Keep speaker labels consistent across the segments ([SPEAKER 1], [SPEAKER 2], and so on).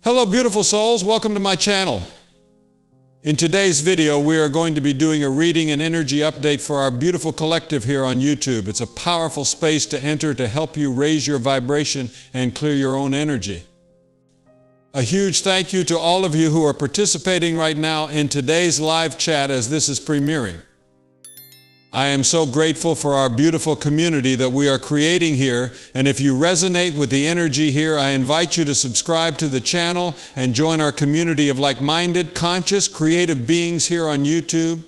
[SPEAKER 1] Hello beautiful souls, welcome to my channel. In today's video we are going to be doing a reading and energy update for our beautiful collective here on YouTube. It's a powerful space to enter to help you raise your vibration and clear your own energy. A huge thank you to all of you who are participating right now in today's live chat as this is premiering. I am so grateful for our beautiful community that we are creating here, and if you resonate with the energy here, I invite you to subscribe to the channel and join our community of like-minded, conscious, creative beings here on YouTube.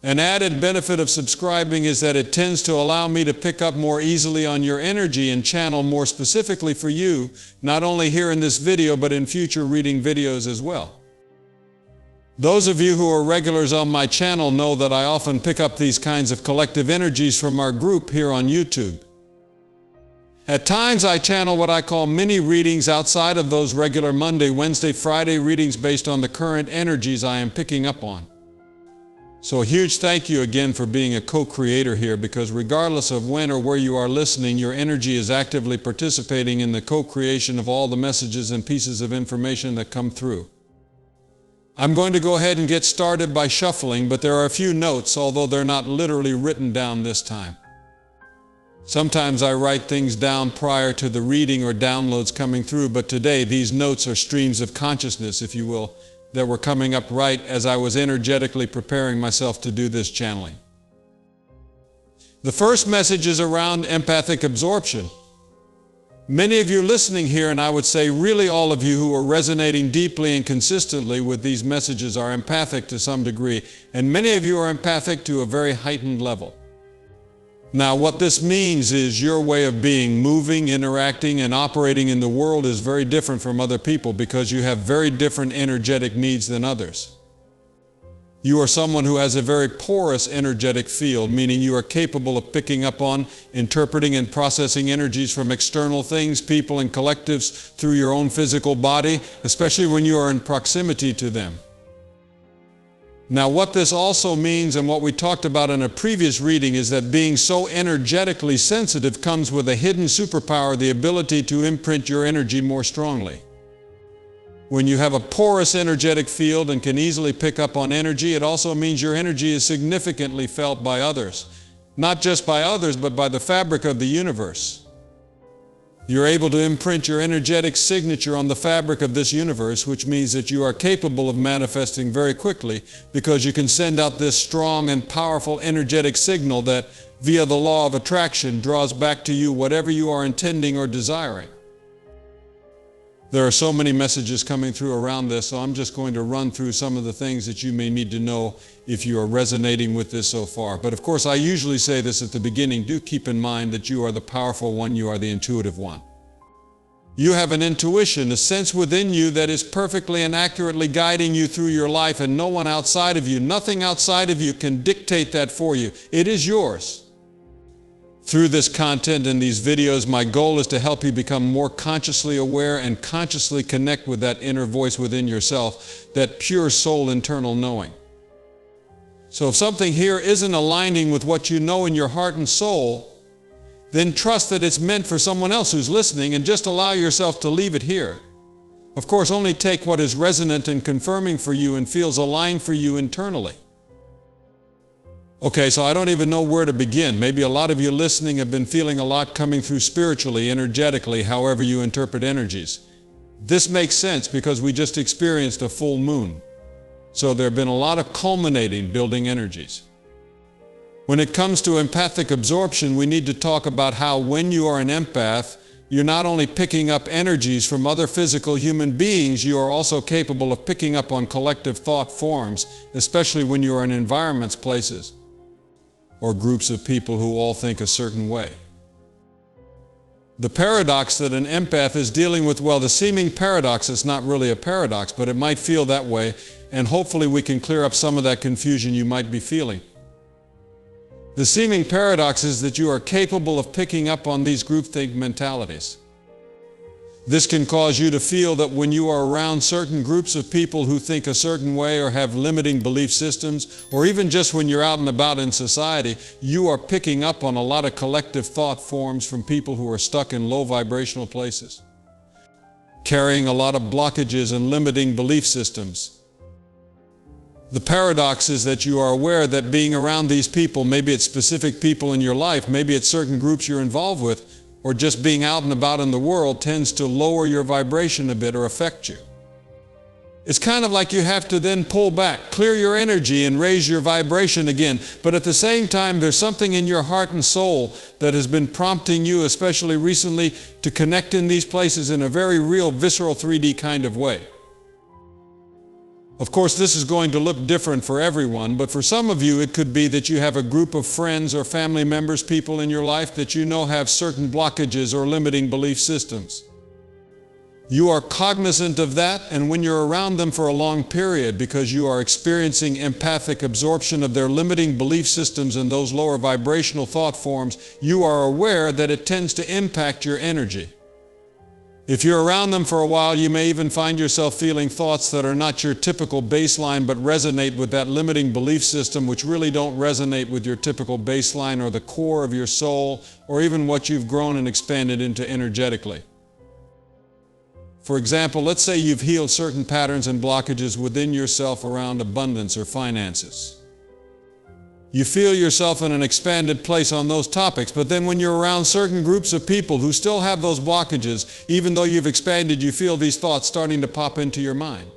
[SPEAKER 1] An added benefit of subscribing is that it tends to allow me to pick up more easily on your energy and channel more specifically for you, not only here in this video but in future reading videos as well. Those of you who are regulars on my channel know that I often pick up these kinds of collective energies from our group here on YouTube. At times I channel what I call mini readings outside of those regular Monday, Wednesday, Friday readings based on the current energies I am picking up on. So a huge thank you again for being a co-creator here, because regardless of when or where you are listening, your energy is actively participating in the co-creation of all the messages and pieces of information that come through. I'm going to go ahead and get started by shuffling, but there are a few notes, although they're not literally written down this time. Sometimes I write things down prior to the reading or downloads coming through, but today these notes are streams of consciousness, if you will, that were coming up right as I was energetically preparing myself to do this channeling. The first message is around empathic absorption. Many of you listening here, and I would say really all of you who are resonating deeply and consistently with these messages, are empathic to some degree, and many of you are empathic to a very heightened level. Now what this means is your way of being, moving, interacting, and operating in the world is very different from other people because you have very different energetic needs than others. You are someone who has a very porous energetic field, meaning you are capable of picking up on, interpreting, and processing energies from external things, people, and collectives through your own physical body, especially when you are in proximity to them. Now what this also means, and what we talked about in a previous reading, is that being so energetically sensitive comes with a hidden superpower, the ability to imprint your energy more strongly. When you have a porous energetic field and can easily pick up on energy, it also means your energy is significantly felt by others. Not just by others, but by the fabric of the universe. You're able to imprint your energetic signature on the fabric of this universe, which means that you are capable of manifesting very quickly because you can send out this strong and powerful energetic signal that, via the law of attraction, draws back to you whatever you are intending or desiring. There are so many messages coming through around this, so I'm just going to run through some of the things that you may need to know if you are resonating with this so far. But of course, I usually say this at the beginning. Do keep in mind that you are the powerful one, you are the intuitive one. You have an intuition, a sense within you that is perfectly and accurately guiding you through your life, and no one outside of you, nothing outside of you can dictate that for you. It is yours. Through this content and these videos, my goal is to help you become more consciously aware and consciously connect with that inner voice within yourself, that pure soul internal knowing. So if something here isn't aligning with what you know in your heart and soul, then trust that it's meant for someone else who's listening, and just allow yourself to leave it here. Of course, only take what is resonant and confirming for you and feels aligned for you internally. Okay, so I don't even know where to begin. Maybe a lot of you listening have been feeling a lot coming through spiritually, energetically, however you interpret energies. This makes sense because we just experienced a full moon. So there have been a lot of culminating, building energies. When it comes to empathic absorption, we need to talk about how when you are an empath, you're not only picking up energies from other physical human beings, you are also capable of picking up on collective thought forms, especially when you are in environments, places, or groups of people who all think a certain way. The paradox that an empath is dealing with, well, the seeming paradox is not really a paradox, but it might feel that way, and hopefully we can clear up some of that confusion you might be feeling. The seeming paradox is that you are capable of picking up on these groupthink mentalities. This can cause you to feel that when you are around certain groups of people who think a certain way or have limiting belief systems, or even just when you're out and about in society, you are picking up on a lot of collective thought forms from people who are stuck in low vibrational places. carrying a lot of blockages and limiting belief systems. The paradox is that you are aware that being around these people, maybe it's specific people in your life, maybe it's certain groups you're involved with, or just being out and about in the world tends to lower your vibration a bit or affect you. It's kind of like you have to then pull back, clear your energy and raise your vibration again. But at the same time, there's something in your heart and soul that has been prompting you, especially recently, to connect in these places in a very real, visceral 3D kind of way. Of course, this is going to look different for everyone, but for some of you, it could be that you have a group of friends or family members, people in your life that you know have certain blockages or limiting belief systems. You are cognizant of that, and when you're around them for a long period, because you are experiencing empathic absorption of their limiting belief systems and those lower vibrational thought forms, you are aware that it tends to impact your energy. If you're around them for a while, you may even find yourself feeling thoughts that are not your typical baseline, but resonate with that limiting belief system, which really don't resonate with your typical baseline or the core of your soul, or even what you've grown and expanded into energetically. For example, let's say you've healed certain patterns and blockages within yourself around abundance or finances. You feel yourself in an expanded place on those topics, but then when you're around certain groups of people who still have those blockages, even though you've expanded, you feel these thoughts starting to pop into your mind.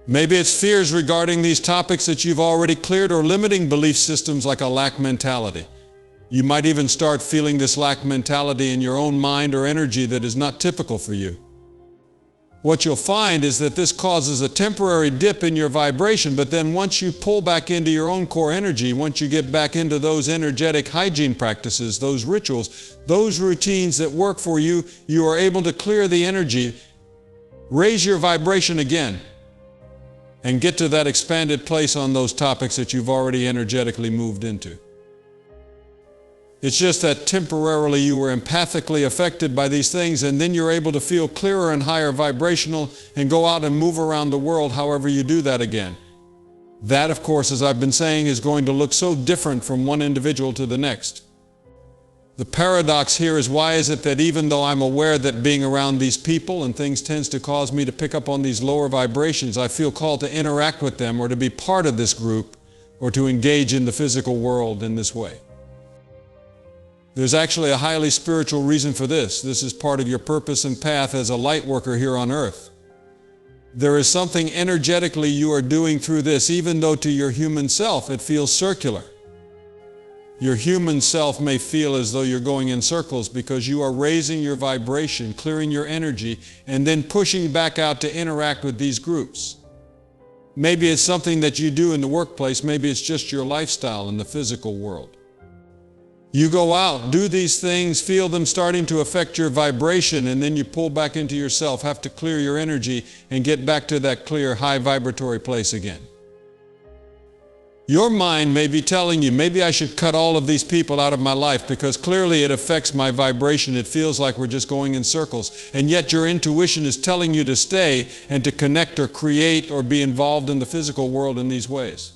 [SPEAKER 1] Maybe it's fears regarding these topics that you've already cleared, or limiting belief systems like a lack mentality. You might even start feeling this lack mentality in your own mind or energy that is not typical for you. What you'll find is that this causes a temporary dip in your vibration, but then once you pull back into your own core energy, once you get back into those energetic hygiene practices, those rituals, those routines that work for you, you are able to clear the energy, raise your vibration again, and get to that expanded place on those topics that you've already energetically moved into. It's just that temporarily you were empathically affected by these things, and then you're able to feel clearer and higher vibrational and go out and move around the world however you do that again. That, of course, as I've been saying, is going to look so different from one individual to the next. The paradox here is, why is it that even though I'm aware that being around these people and things tends to cause me to pick up on these lower vibrations, I feel called to interact with them or to be part of this group or to engage in the physical world in this way? There's actually a highly spiritual reason for this. This is part of your purpose and path as a light worker here on earth. There is something energetically you are doing through this, even though to your human self it feels circular. Your human self may feel as though you're going in circles because you are raising your vibration, clearing your energy, and then pushing back out to interact with these groups. Maybe it's something that you do in the workplace, maybe it's just your lifestyle in the physical world. You go out, do these things, feel them starting to affect your vibration, and then you pull back into yourself, have to clear your energy and get back to that clear, high vibratory place again. Your mind may be telling you, maybe I should cut all of these people out of my life because clearly it affects my vibration. It feels like we're just going in circles. And yet your intuition is telling you to stay and to connect or create or be involved in the physical world in these ways.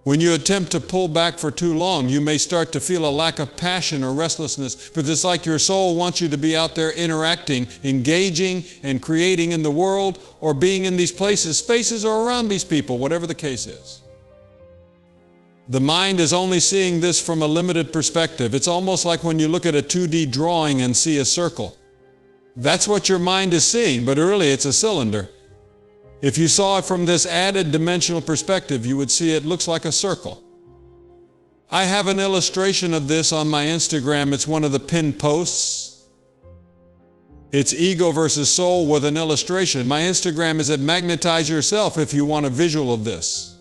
[SPEAKER 1] When you attempt to pull back for too long, you may start to feel a lack of passion or restlessness, but it's like your soul wants you to be out there interacting, engaging, and creating in the world, or being in these places, spaces, or around these people, whatever the case is. The mind is only seeing this from a limited perspective. It's almost like when you look at a 2D drawing and see a circle. That's what your mind is seeing, but really it's a cylinder. If you saw it from this added dimensional perspective, you would see it looks like a circle. I have an illustration of this on my Instagram. It's one of the pinned posts. It's ego versus soul with an illustration. My Instagram is at Magnetize Yourself if you want a visual of this.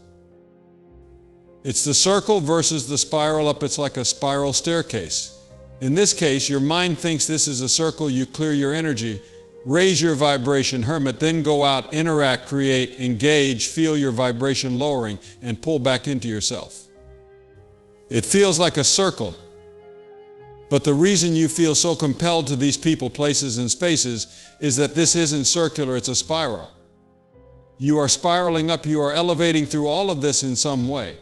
[SPEAKER 1] It's the circle versus the spiral up. It's like a spiral staircase. In this case, your mind thinks this is a circle. You clear your energy, raise your vibration, hermit, then go out, interact, create, engage, feel your vibration lowering, and pull back into yourself. It feels like a circle, but the reason you feel so compelled to these people, places, and spaces is that this isn't circular, it's a spiral. You are spiraling up, you are elevating through all of this in some way.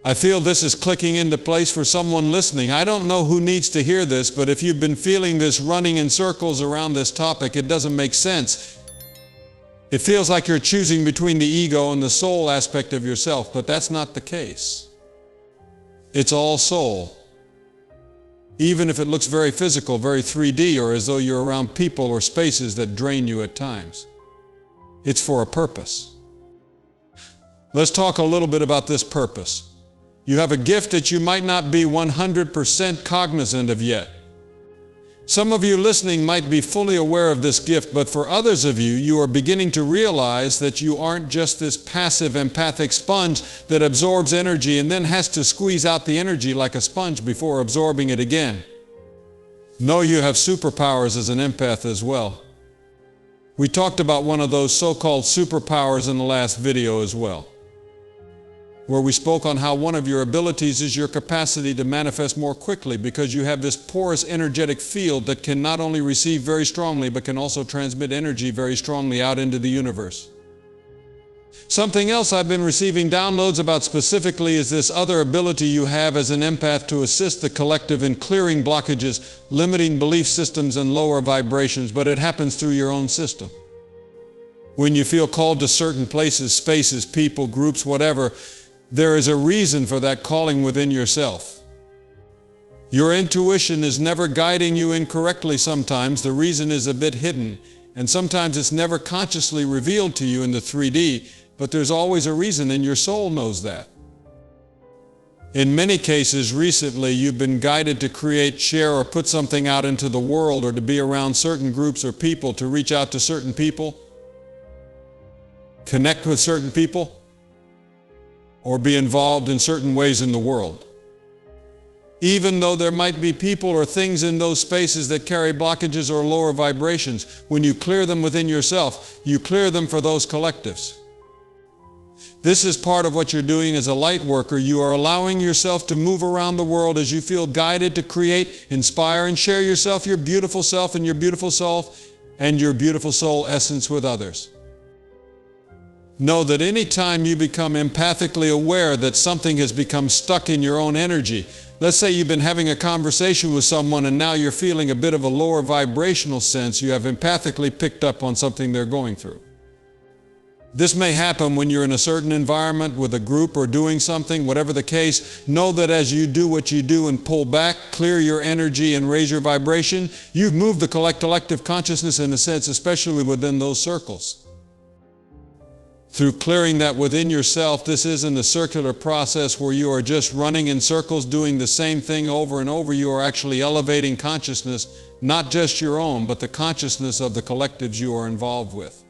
[SPEAKER 1] I feel this is clicking into place for someone listening. I don't know who needs to hear this, but if you've been feeling this running in circles around this topic, it doesn't make sense. It feels like you're choosing between the ego and the soul aspect of yourself, but that's not the case. It's all soul. Even if it looks very physical, very 3D, or as though you're around people or spaces that drain you at times. It's for a purpose. Let's talk a little bit about this purpose. You have a gift that you might not be 100% cognizant of yet. Some of you listening might be fully aware of this gift, but for others of you, you are beginning to realize that you aren't just this passive empathic sponge that absorbs energy and then has to squeeze out the energy like a sponge before absorbing it again. No, you have superpowers as an empath as well. We talked about one of those so-called superpowers in the last video as well, where we spoke on how one of your abilities is your capacity to manifest more quickly because you have this porous energetic field that can not only receive very strongly but can also transmit energy very strongly out into the universe. Something else I've been receiving downloads about specifically is this other ability you have as an empath to assist the collective in clearing blockages, limiting belief systems and lower vibrations, but it happens through your own system. When you feel called to certain places, spaces, people, groups, whatever, there is a reason for that calling within yourself. Your intuition is never guiding you incorrectly sometimes. The reason is a bit hidden, and sometimes it's never consciously revealed to you in the 3D, but there's always a reason, and your soul knows that. In many cases recently, you've been guided to create, share, or put something out into the world, or to be around certain groups or people, to reach out to certain people, connect with certain people, or be involved in certain ways in the world. Even though there might be people or things in those spaces that carry blockages or lower vibrations, when you clear them within yourself, you clear them for those collectives. This is part of what you're doing as a light worker. You are allowing yourself to move around the world as you feel guided to create, inspire, and share yourself, your beautiful self and your beautiful soul, and your beautiful soul essence with others. Know that any time you become empathically aware that something has become stuck in your own energy, let's say you've been having a conversation with someone and now you're feeling a bit of a lower vibrational sense, you have empathically picked up on something they're going through. This may happen when you're in a certain environment with a group or doing something, whatever the case. Know that as you do what you do and pull back, clear your energy and raise your vibration, you've moved the collective consciousness in a sense, especially within those circles. Through clearing that within yourself, this isn't a circular process where you are just running in circles doing the same thing over and over. You are actually elevating consciousness, not just your own, but the consciousness of the collectives you are involved with.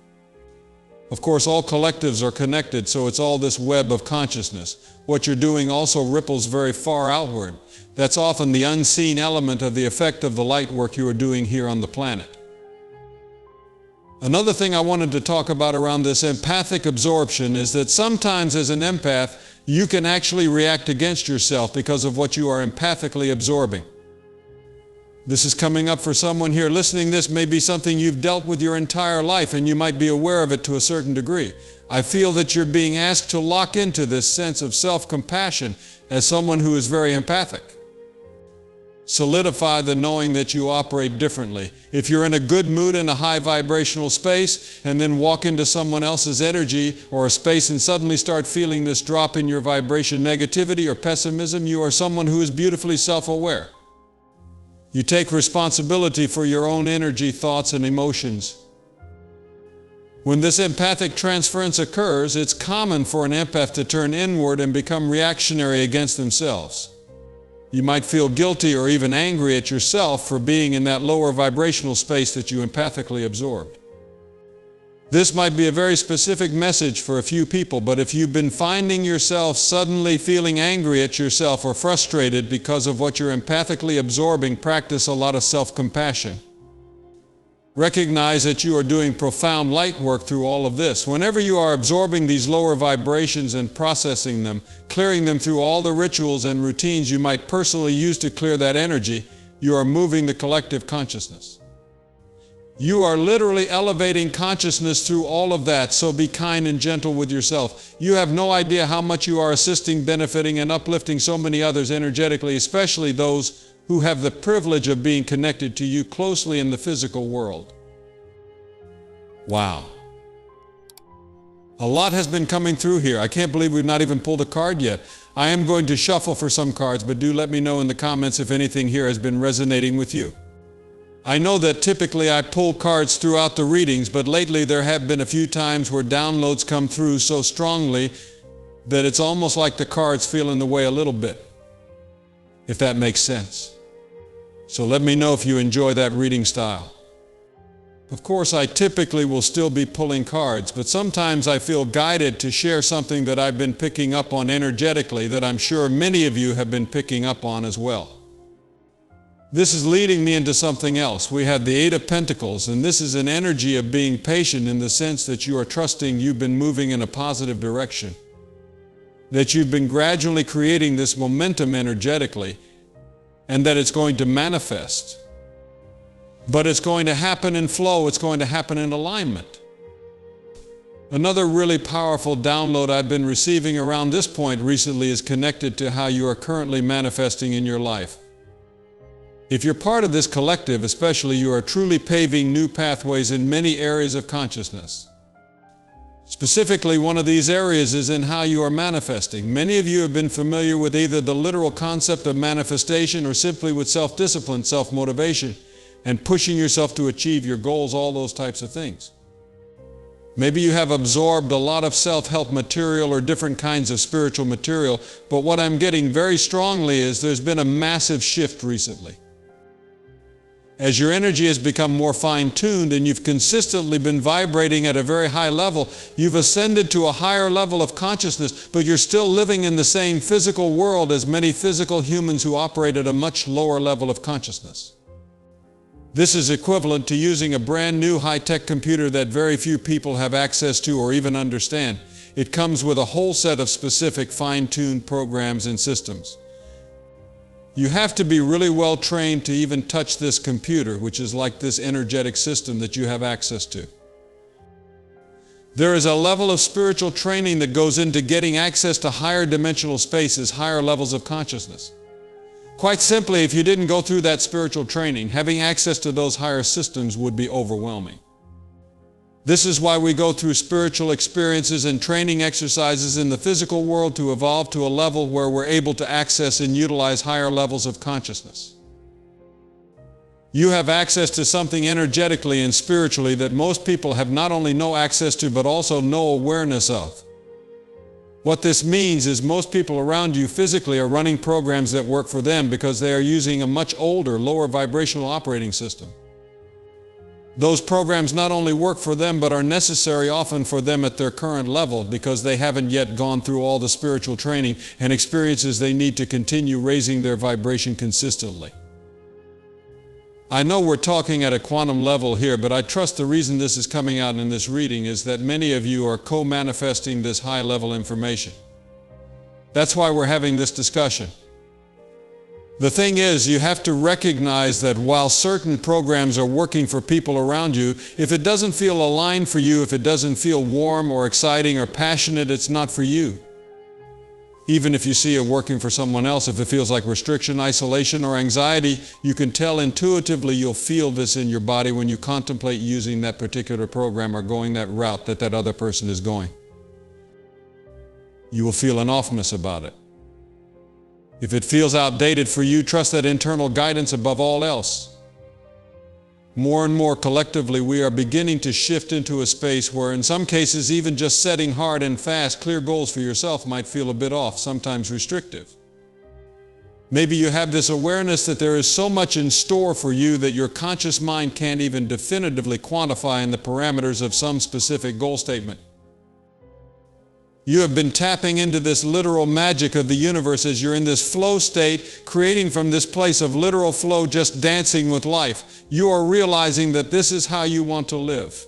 [SPEAKER 1] Of course, all collectives are connected, so it's all this web of consciousness. What you're doing also ripples very far outward. That's often the unseen element of the effect of the light work you are doing here on the planet. Another thing I wanted to talk about around this empathic absorption is that sometimes as an empath, you can actually react against yourself because of what you are empathically absorbing. This is coming up for someone here listening. This may be something you've dealt with your entire life and you might be aware of it to a certain degree. I feel that you're being asked to lock into this sense of self-compassion as someone who is very empathic. Solidify the knowing that you operate differently. If you're in a good mood in a high vibrational space and then walk into someone else's energy or a space and suddenly start feeling this drop in your vibration, negativity or pessimism, you are someone who is beautifully self-aware. You take responsibility for your own energy, thoughts, and emotions. When this empathic transference occurs, it's common for an empath to turn inward and become reactionary against themselves. You might feel guilty or even angry at yourself for being in that lower vibrational space that you empathically absorbed. This might be a very specific message for a few people, but if you've been finding yourself suddenly feeling angry at yourself or frustrated because of what you're empathically absorbing, practice a lot of self-compassion. Recognize that you are doing profound light work through all of this. Whenever you are absorbing these lower vibrations and processing them, clearing them through all the rituals and routines you might personally use to clear that energy, you are moving the collective consciousness. You are literally elevating consciousness through all of that, so be kind and gentle with yourself. You have no idea how much you are assisting, benefiting, and uplifting so many others energetically, especially those who have the privilege of being connected to you closely in the physical world. Wow. A lot has been coming through here. I can't believe we've not even pulled a card yet. I am going to shuffle for some cards, but do let me know in the comments if anything here has been resonating with you. I know that typically I pull cards throughout the readings, but lately there have been a few times where downloads come through so strongly that it's almost like the cards feel in the way a little bit, if that makes sense. So let me know if you enjoy that reading style. Of course, I typically will still be pulling cards, but sometimes I feel guided to share something that I've been picking up on energetically that I'm sure many of you have been picking up on as well. This is leading me into something else. We have the Eight of Pentacles, and this is an energy of being patient in the sense that you are trusting you've been moving in a positive direction, that you've been gradually creating this momentum energetically, and that it's going to manifest. But it's going to happen in flow, it's going to happen in alignment. Another really powerful download I've been receiving around this point recently is connected to how you are currently manifesting in your life. If you're part of this collective, especially, you are truly paving new pathways in many areas of consciousness. Specifically, one of these areas is in how you are manifesting. Many of you have been familiar with either the literal concept of manifestation or simply with self-discipline, self-motivation, and pushing yourself to achieve your goals, all those types of things. Maybe you have absorbed a lot of self-help material or different kinds of spiritual material, but what I'm getting very strongly is there's been a massive shift recently. As your energy has become more fine-tuned and you've consistently been vibrating at a very high level, you've ascended to a higher level of consciousness, but you're still living in the same physical world as many physical humans who operate at a much lower level of consciousness. This is equivalent to using a brand new high-tech computer that very few people have access to or even understand. It comes with a whole set of specific fine-tuned programs and systems. You have to be really well trained to even touch this computer, which is like this energetic system that you have access to. There is a level of spiritual training that goes into getting access to higher dimensional spaces, higher levels of consciousness. Quite simply, if you didn't go through that spiritual training, having access to those higher systems would be overwhelming. This is why we go through spiritual experiences and training exercises in the physical world to evolve to a level where we're able to access and utilize higher levels of consciousness. You have access to something energetically and spiritually that most people have not only no access to, but also no awareness of. What this means is most people around you physically are running programs that work for them because they are using a much older, lower vibrational operating system. Those programs not only work for them, but are necessary often for them at their current level because they haven't yet gone through all the spiritual training and experiences they need to continue raising their vibration consistently. I know we're talking at a quantum level here, but I trust the reason this is coming out in this reading is that many of you are co-manifesting this high-level information. That's why we're having this discussion. The thing is, you have to recognize that while certain programs are working for people around you, if it doesn't feel aligned for you, if it doesn't feel warm or exciting or passionate, it's not for you. Even if you see it working for someone else, if it feels like restriction, isolation, or anxiety, you can tell intuitively, you'll feel this in your body when you contemplate using that particular program or going that route that that other person is going. You will feel an offness about it. If it feels outdated for you, trust that internal guidance above all else. More and more collectively, we are beginning to shift into a space where in some cases, even just setting hard and fast, clear goals for yourself might feel a bit off, sometimes restrictive. Maybe you have this awareness that there is so much in store for you that your conscious mind can't even definitively quantify in the parameters of some specific goal statement. You have been tapping into this literal magic of the universe as you're in this flow state, creating from this place of literal flow, just dancing with life. You are realizing that this is how you want to live.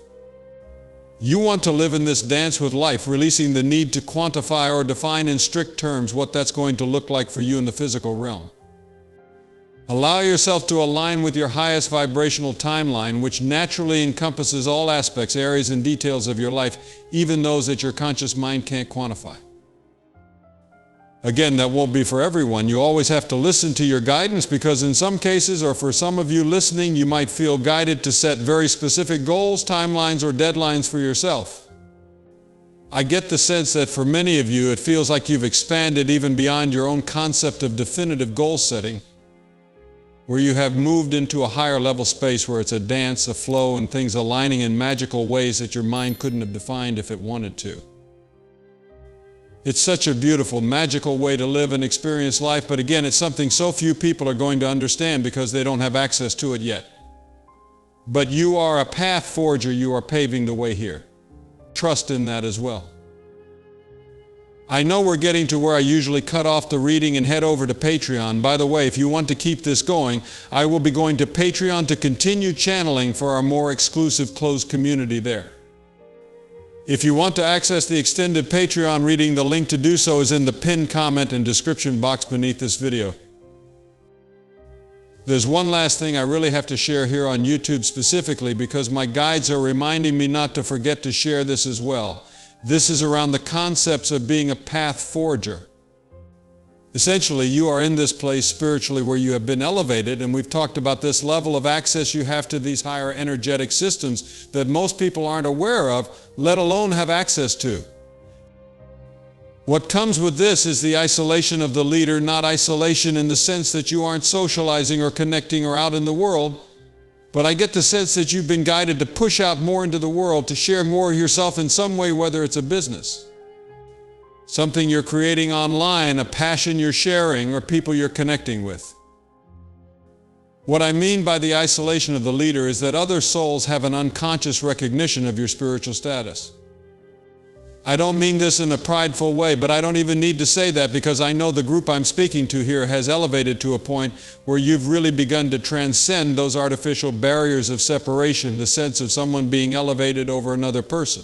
[SPEAKER 1] You want to live in this dance with life, releasing the need to quantify or define in strict terms what that's going to look like for you in the physical realm. Allow yourself to align with your highest vibrational timeline, which naturally encompasses all aspects, areas, and details of your life, even those that your conscious mind can't quantify. Again, that won't be for everyone. You always have to listen to your guidance, because in some cases, or for some of you listening, you might feel guided to set very specific goals, timelines, or deadlines for yourself. I get the sense that for many of you, it feels like you've expanded even beyond your own concept of definitive goal setting, where you have moved into a higher level space where it's a dance, a flow, and things aligning in magical ways that your mind couldn't have defined if it wanted to. It's such a beautiful, magical way to live and experience life, but again, it's something so few people are going to understand because they don't have access to it yet. But you are a path forger. You are paving the way here. Trust in that as well. I know we're getting to where I usually cut off the reading and head over to Patreon. By the way, if you want to keep this going, I will be going to Patreon to continue channeling for our more exclusive closed community there. If you want to access the extended Patreon reading, the link to do so is in the pinned comment and description box beneath this video. There's one last thing I really have to share here on YouTube specifically, because my guides are reminding me not to forget to share this as well. This is around the concepts of being a path forger. Essentially, you are in this place spiritually where you have been elevated, and we've talked about this level of access you have to these higher energetic systems that most people aren't aware of, let alone have access to. What comes with this is the isolation of the leader, not isolation in the sense that you aren't socializing or connecting or out in the world, but I get the sense that you've been guided to push out more into the world, to share more of yourself in some way, whether it's a business, something you're creating online, a passion you're sharing, or people you're connecting with. What I mean by the isolation of the leader is that other souls have an unconscious recognition of your spiritual status. I don't mean this in a prideful way, but I don't even need to say that, because I know the group I'm speaking to here has elevated to a point where you've really begun to transcend those artificial barriers of separation, the sense of someone being elevated over another person.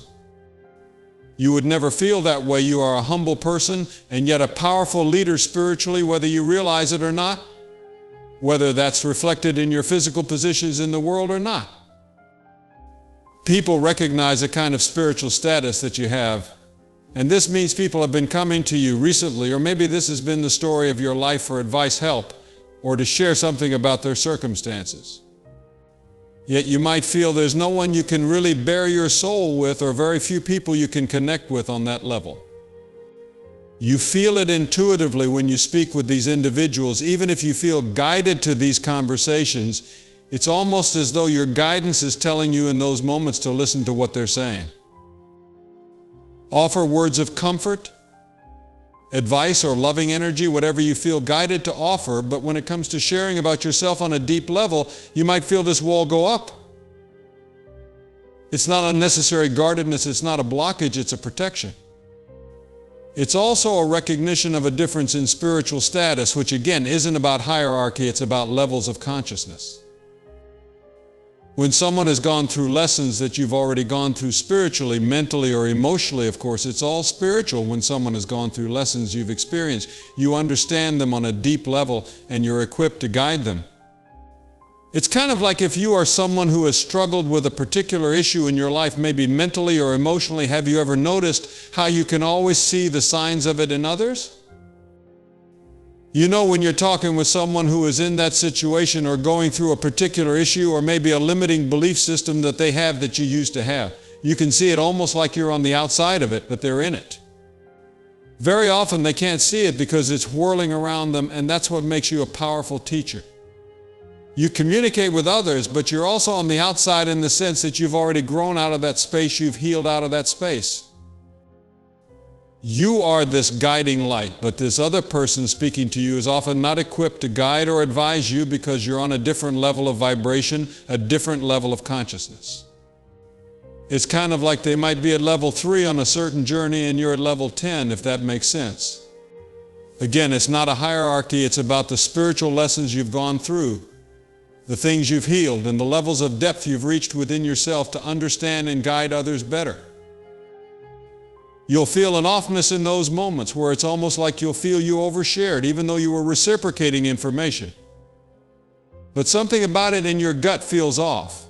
[SPEAKER 1] You would never feel that way. You are a humble person and yet a powerful leader spiritually, whether you realize it or not, whether that's reflected in your physical positions in the world or not. People recognize a kind of spiritual status that you have, and this means people have been coming to you recently, or maybe this has been the story of your life, for advice, help, or to share something about their circumstances. Yet you might feel there's no one you can really bare your soul with, or very few people you can connect with on that level. You feel it intuitively when you speak with these individuals. Even if you feel guided to these conversations, it's almost as though your guidance is telling you in those moments to listen to what they're saying. Offer words of comfort, advice, or loving energy, whatever you feel guided to offer, but when it comes to sharing about yourself on a deep level, you might feel this wall go up. It's not unnecessary guardedness, it's not a blockage, it's a protection. It's also a recognition of a difference in spiritual status, which again isn't about hierarchy, it's about levels of consciousness. When someone has gone through lessons that you've already gone through spiritually, mentally, or emotionally, of course, it's all spiritual. When someone has gone through lessons you've experienced, you understand them on a deep level and you're equipped to guide them. It's kind of like if you are someone who has struggled with a particular issue in your life, maybe mentally or emotionally, have you ever noticed how you can always see the signs of it in others? You know, when you're talking with someone who is in that situation or going through a particular issue, or maybe a limiting belief system that they have that you used to have, you can see it almost like you're on the outside of it, but they're in it. Very often they can't see it because it's whirling around them, and that's what makes you a powerful teacher. You communicate with others, but you're also on the outside in the sense that you've already grown out of that space, you've healed out of that space. You are this guiding light, but this other person speaking to you is often not equipped to guide or advise you because you're on a different level of vibration, a different level of consciousness. It's kind of like they might be at level 3 on a certain journey and you're at level 10, if that makes sense. Again, it's not a hierarchy, it's about the spiritual lessons you've gone through, the things you've healed, and the levels of depth you've reached within yourself to understand and guide others better. You'll feel an offness in those moments where it's almost like you'll feel you overshared, even though you were reciprocating information. but something about it in your gut feels off.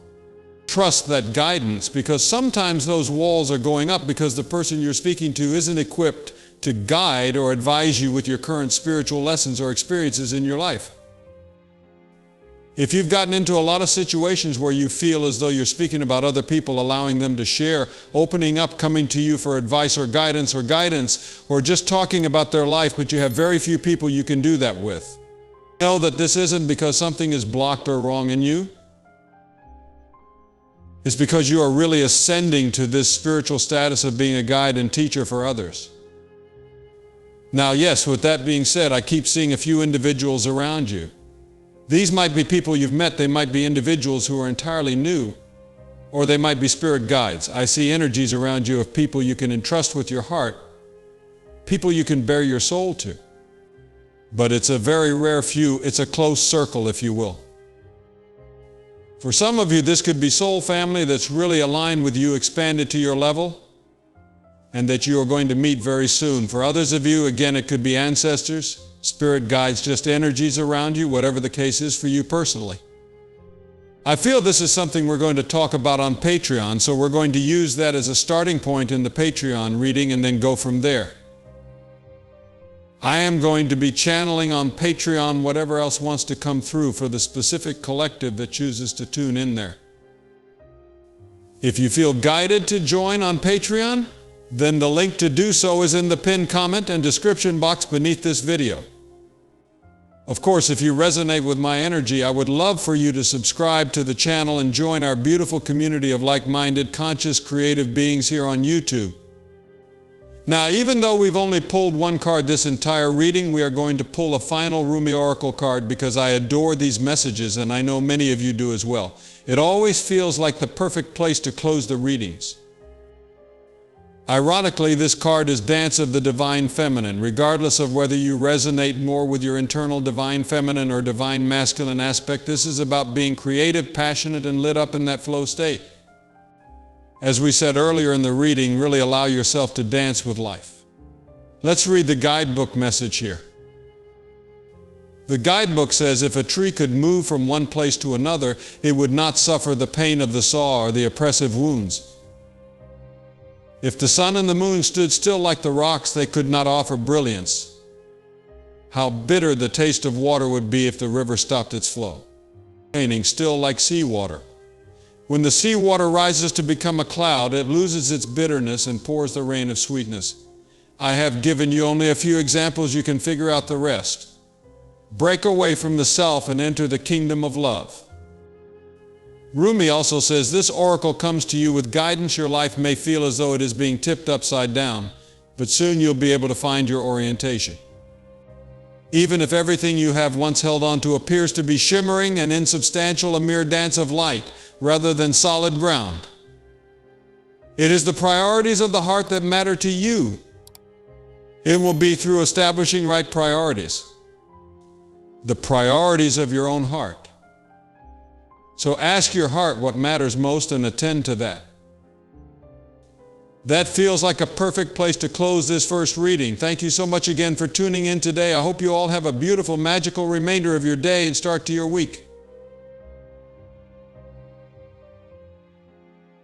[SPEAKER 1] Trust that guidance, because sometimes those walls are going up because the person you're speaking to isn't equipped to guide or advise you with your current spiritual lessons or experiences in your life. If you've gotten into a lot of situations where you feel as though you're speaking about other people, allowing them to share, opening up, coming to you for advice or guidance, or just talking about their life, but you have very few people you can do that with, know that this isn't because something is blocked or wrong in you. It's because you are really ascending to this spiritual status of being a guide and teacher for others. Now, yes, with that being said, I keep seeing a few individuals around you. These might be people you've met, they might be individuals who are entirely new, or they might be spirit guides. I see energies around you of people you can entrust with your heart, people you can bare your soul to. But it's a very rare few, it's a close circle, if you will. For some of you, this could be soul family that's really aligned with you, expanded to your level, and that you are going to meet very soon. For others of you, again, it could be ancestors, spirit guides, just energies around you, whatever the case is for you personally. I feel this is something we're going to talk about on Patreon, so we're going to use that as a starting point in the Patreon reading and then go from there. I am going to be channeling on Patreon whatever else wants to come through for the specific collective that chooses to tune in there. If you feel guided to join on Patreon, then the link to do so is in the pinned comment and description box beneath this video. Of course, if you resonate with my energy, I would love for you to subscribe to the channel and join our beautiful community of like-minded, conscious, creative beings here on YouTube. Now, even though we've only pulled one card this entire reading, we are going to pull a final Rumi Oracle card because I adore these messages, and I know many of you do as well. It always feels like the perfect place to close the readings. Ironically, this card is Dance of the Divine Feminine. Regardless of whether you resonate more with your internal divine feminine or divine masculine aspect, this is about being creative, passionate, and lit up in that flow state. As we said earlier in the reading, really allow yourself to dance with life. Let's read the guidebook message here. The guidebook says if a tree could move from one place to another, it would not suffer the pain of the saw or the oppressive wounds. If the sun and the moon stood still like the rocks, they could not offer brilliance. How bitter the taste of water would be if the river stopped its flow, raining still like seawater. When the seawater rises to become a cloud, it loses its bitterness and pours the rain of sweetness. I have given you only a few examples, you can figure out the rest. Break away from the self and enter the kingdom of love. Rumi also says this oracle comes to you with guidance. Your life may feel as though it is being tipped upside down, but soon you'll be able to find your orientation. Even if everything you have once held on to appears to be shimmering and insubstantial, a mere dance of light rather than solid ground. It is the priorities of the heart that matter to you. It will be through establishing right priorities. The priorities of your own heart. So ask your heart what matters most and attend to that. That feels like a perfect place to close this first reading. Thank you so much again for tuning in today. I hope you all have a beautiful, magical remainder of your day and start to your week.